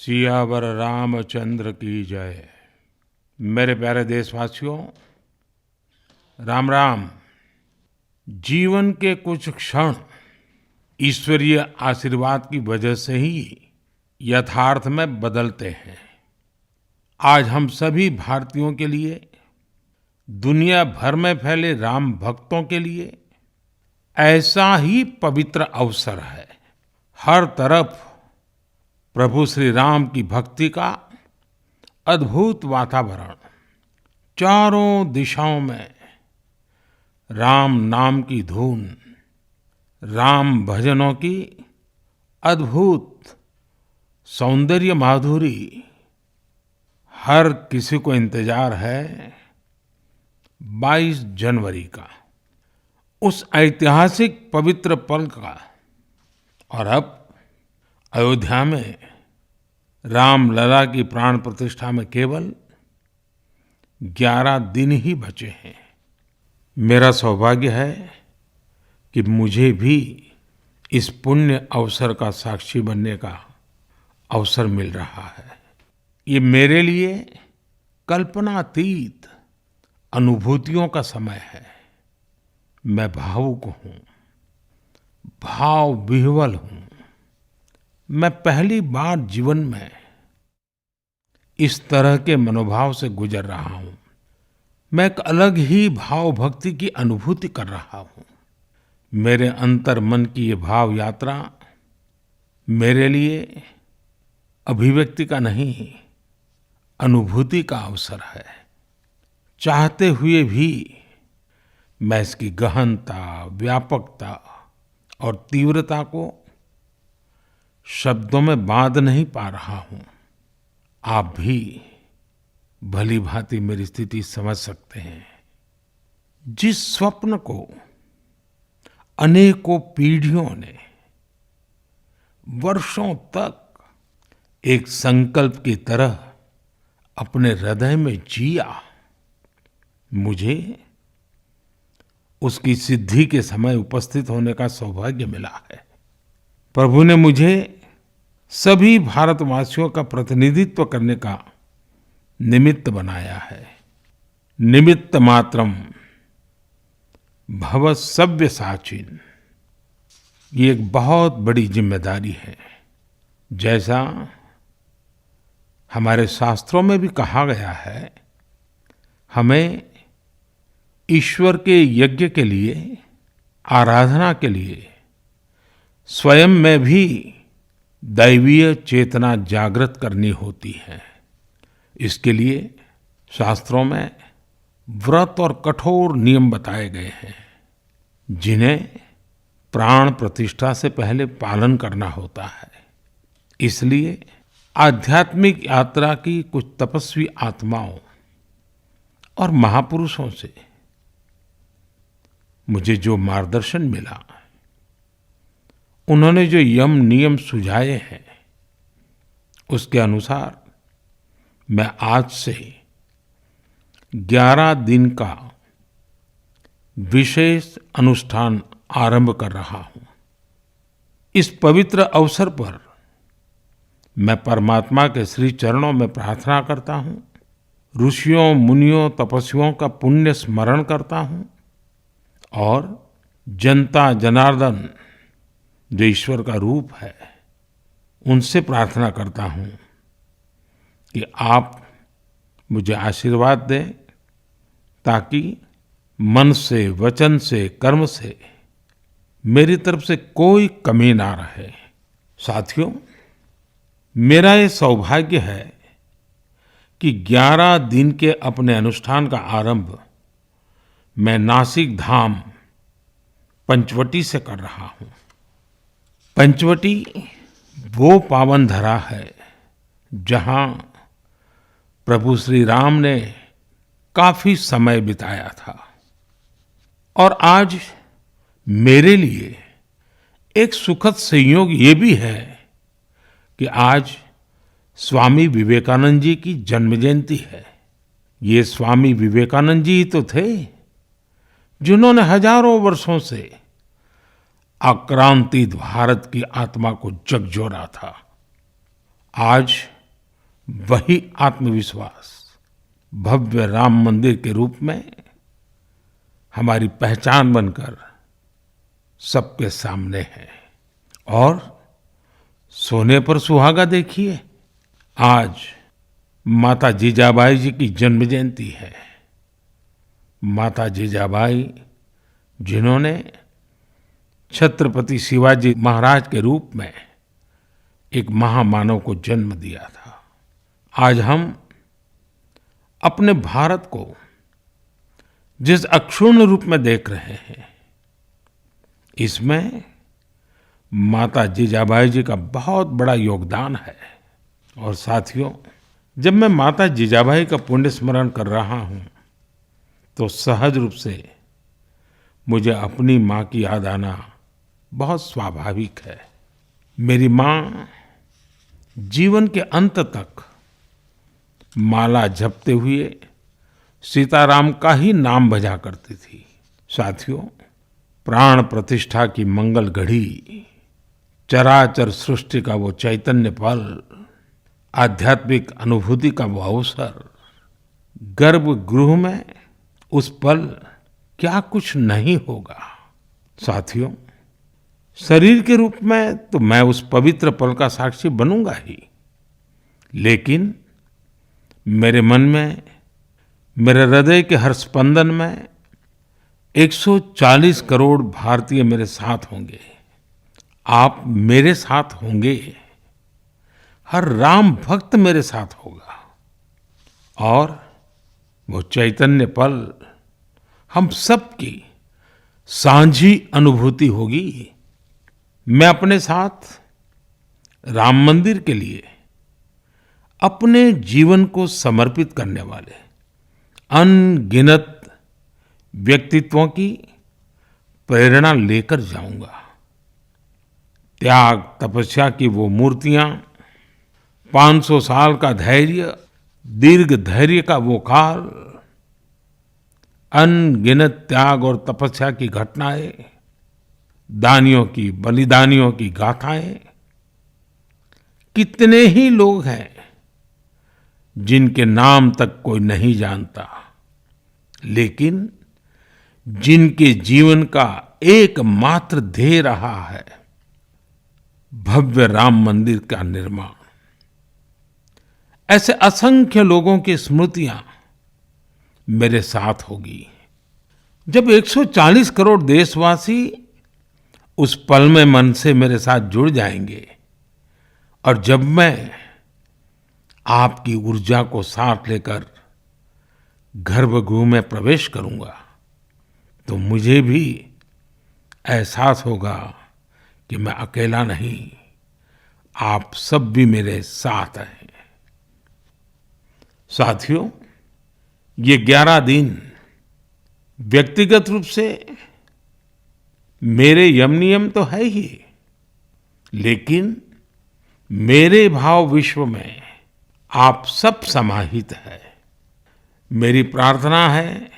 सियावर रामचंद्र की जय। मेरे प्यारे देशवासियों, राम राम। जीवन के कुछ क्षण ईश्वरीय आशीर्वाद की वजह से ही यथार्थ में बदलते हैं। आज हम सभी भारतीयों के लिए, दुनिया भर में फैले राम भक्तों के लिए ऐसा ही पवित्र अवसर है। हर तरफ प्रभु श्री राम की भक्ति का अद्भुत वातावरण, चारों दिशाओं में राम नाम की धुन, राम भजनों की अद्भुत सौंदर्य माधुरी। हर किसी को इंतजार है 22 जनवरी का, उस ऐतिहासिक पवित्र पल का। और अब अयोध्या में रामलला की प्राण प्रतिष्ठा में केवल 11 दिन ही बचे हैं। मेरा सौभाग्य है कि मुझे भी इस पुण्य अवसर का साक्षी बनने का अवसर मिल रहा है। ये मेरे लिए कल्पनातीत अनुभूतियों का समय है। मैं भावुक हूँ, भाव विह्वल हूँ। मैं पहली बार जीवन में इस तरह के मनोभाव से गुजर रहा हूँ। मैं एक अलग ही भाव भक्ति की अनुभूति कर रहा हूँ। मेरे अंतर मन की ये भाव यात्रा मेरे लिए अभिव्यक्ति का नहीं, अनुभूति का अवसर है। चाहते हुए भी मैं इसकी गहनता, व्यापकता और तीव्रता को शब्दों में बांध नहीं पा रहा हूं। आप भी भली भांति मेरी स्थिति समझ सकते हैं। जिस स्वप्न को अनेकों पीढ़ियों ने वर्षों तक एक संकल्प की तरह अपने हृदय में जिया, मुझे उसकी सिद्धि के समय उपस्थित होने का सौभाग्य मिला है। प्रभु ने मुझे सभी भारतवासियों का प्रतिनिधित्व करने का निमित्त बनाया है। निमित्त मात्रम भव सव्यसाचिन। ये एक बहुत बड़ी जिम्मेदारी है। जैसा हमारे शास्त्रों में भी कहा गया है, हमें ईश्वर के यज्ञ के लिए, आराधना के लिए स्वयं में भी दैवीय चेतना जागृत करनी होती है। इसके लिए शास्त्रों में व्रत और कठोर नियम बताए गए हैं, जिन्हें प्राण प्रतिष्ठा से पहले पालन करना होता है। इसलिए आध्यात्मिक यात्रा की कुछ तपस्वी आत्माओं और महापुरुषों से मुझे जो मार्गदर्शन मिला, उन्होंने जो यम नियम सुझाए हैं, उसके अनुसार मैं आज से 11 दिन का विशेष अनुष्ठान आरंभ कर रहा हूं। इस पवित्र अवसर पर मैं परमात्मा के श्री चरणों में प्रार्थना करता हूं, ऋषियों, मुनियों, तपस्वियों का पुण्य स्मरण करता हूं और जनता जनार्दन, जो ईश्वर का रूप है, उनसे प्रार्थना करता हूं कि आप मुझे आशीर्वाद दें, ताकि मन से, वचन से, कर्म से मेरी तरफ से कोई कमी ना रहे। साथियों, मेरा ये सौभाग्य है कि 11 दिन के अपने अनुष्ठान का आरंभ मैं नासिक धाम पंचवटी से कर रहा हूं। पंचवटी वो पावन धरा है जहां प्रभु श्री राम ने काफी समय बिताया था। और आज मेरे लिए एक सुखद संयोग ये भी है कि आज स्वामी विवेकानंद जी की जन्म जयंती है। ये स्वामी विवेकानंद जी ही तो थे जिन्होंने हजारों वर्षों से आक्रांतित भारत की आत्मा को झकझोरा था। आज वही आत्मविश्वास भव्य राम मंदिर के रूप में हमारी पहचान बनकर सबके सामने है। और सोने पर सुहागा देखिए, आज माता जीजाबाई जी की जन्म जयंती है। माता जीजाबाई जिन्होंने छत्रपति शिवाजी महाराज के रूप में एक महामानव को जन्म दिया था। आज हम अपने भारत को जिस अक्षुण्ण रूप में देख रहे हैं, इसमें माता जीजाबाई जी का बहुत बड़ा योगदान है। और साथियों, जब मैं माता जीजाबाई का पुण्य स्मरण कर रहा हूँ तो सहज रूप से मुझे अपनी माँ की याद आना बहुत स्वाभाविक है। मेरी माँ जीवन के अंत तक माला जपते हुए सीताराम का ही नाम भजा करती थी। साथियों, प्राण प्रतिष्ठा की मंगल घड़ी, चराचर सृष्टि का वो चैतन्य पल, आध्यात्मिक अनुभूति का वो अवसर, गर्भगृह में उस पल क्या कुछ नहीं होगा। साथियों, शरीर के रूप में तो मैं उस पवित्र पल का साक्षी बनूंगा ही, लेकिन मेरे मन में, मेरे हृदय के हर स्पंदन में 140 करोड़ भारतीय मेरे साथ होंगे। आप मेरे साथ होंगे, हर राम भक्त मेरे साथ होगा और वो चैतन्य पल हम सबकी साझी अनुभूति होगी। मैं अपने साथ राम मंदिर के लिए अपने जीवन को समर्पित करने वाले अनगिनत व्यक्तित्वों की प्रेरणा लेकर जाऊंगा। त्याग तपस्या की वो मूर्तियां, 500 साल का धैर्य, दीर्घ धैर्य का वो काल, अनगिनत त्याग और तपस्या की घटनाएं, दानियों की, बलिदानियों की गाथाएं, कितने ही लोग हैं जिनके नाम तक कोई नहीं जानता, लेकिन जिनके जीवन का एकमात्र ध्येय रहा है भव्य राम मंदिर का निर्माण। ऐसे असंख्य लोगों की स्मृतियां मेरे साथ होगी। जब 140 करोड़ देशवासी उस पल में मन से मेरे साथ जुड़ जाएंगे और जब मैं आपकी ऊर्जा को साथ लेकर गर्भगृह में प्रवेश करूंगा तो मुझे भी एहसास होगा कि मैं अकेला नहीं, आप सब भी मेरे साथ हैं। साथियों, ये 11 दिन व्यक्तिगत रूप से मेरे यम नियम तो है ही, लेकिन मेरे भाव विश्व में आप सब समाहित है। मेरी प्रार्थना है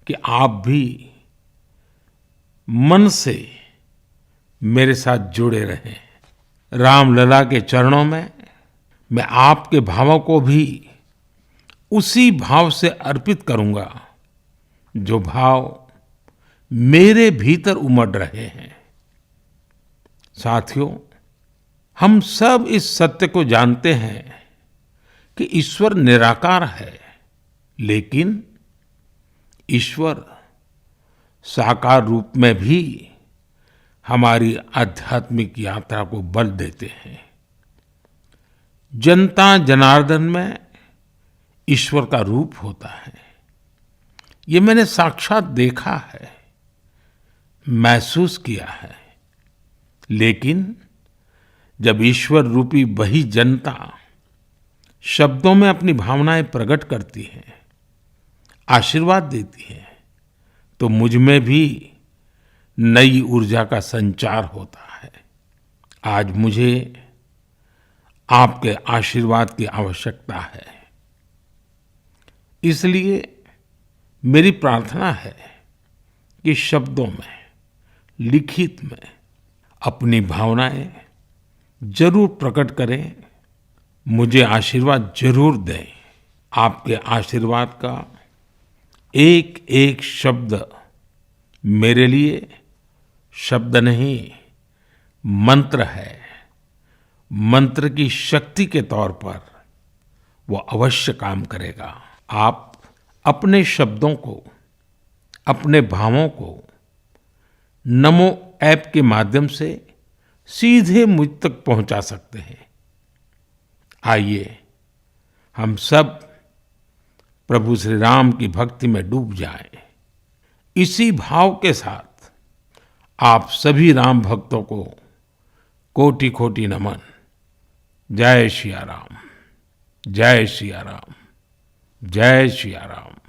कि आप भी मन से मेरे साथ जुड़े रहें। रामलला के चरणों में मैं आपके भावों को भी उसी भाव से अर्पित करूंगा जो भाव मेरे भीतर उमड़ रहे हैं। साथियों, हम सब इस सत्य को जानते हैं कि ईश्वर निराकार है, लेकिन ईश्वर साकार रूप में भी हमारी आध्यात्मिक यात्रा को बल देते हैं। जनता जनार्दन में ईश्वर का रूप होता है, ये मैंने साक्षात देखा है, महसूस किया है। लेकिन जब ईश्वर रूपी वही जनता शब्दों में अपनी भावनाएं प्रकट करती है, आशीर्वाद देती है, तो मुझ में भी नई ऊर्जा का संचार होता है। आज मुझे आपके आशीर्वाद की आवश्यकता है, इसलिए मेरी प्रार्थना है कि शब्दों में, लिखित में अपनी भावनाएं जरूर प्रकट करें, मुझे आशीर्वाद जरूर दें। आपके आशीर्वाद का एक एक शब्द मेरे लिए शब्द नहीं, मंत्र है। मंत्र की शक्ति के तौर पर वो अवश्य काम करेगा। आप अपने शब्दों को, अपने भावों को नमो ऐप के माध्यम से सीधे मुझ तक पहुंचा सकते हैं। आइए हम सब प्रभु श्री राम की भक्ति में डूब जाएं। इसी भाव के साथ आप सभी राम भक्तों को कोटि कोटि नमन। जय सिया राम, जय सिया राम, जय सिया राम।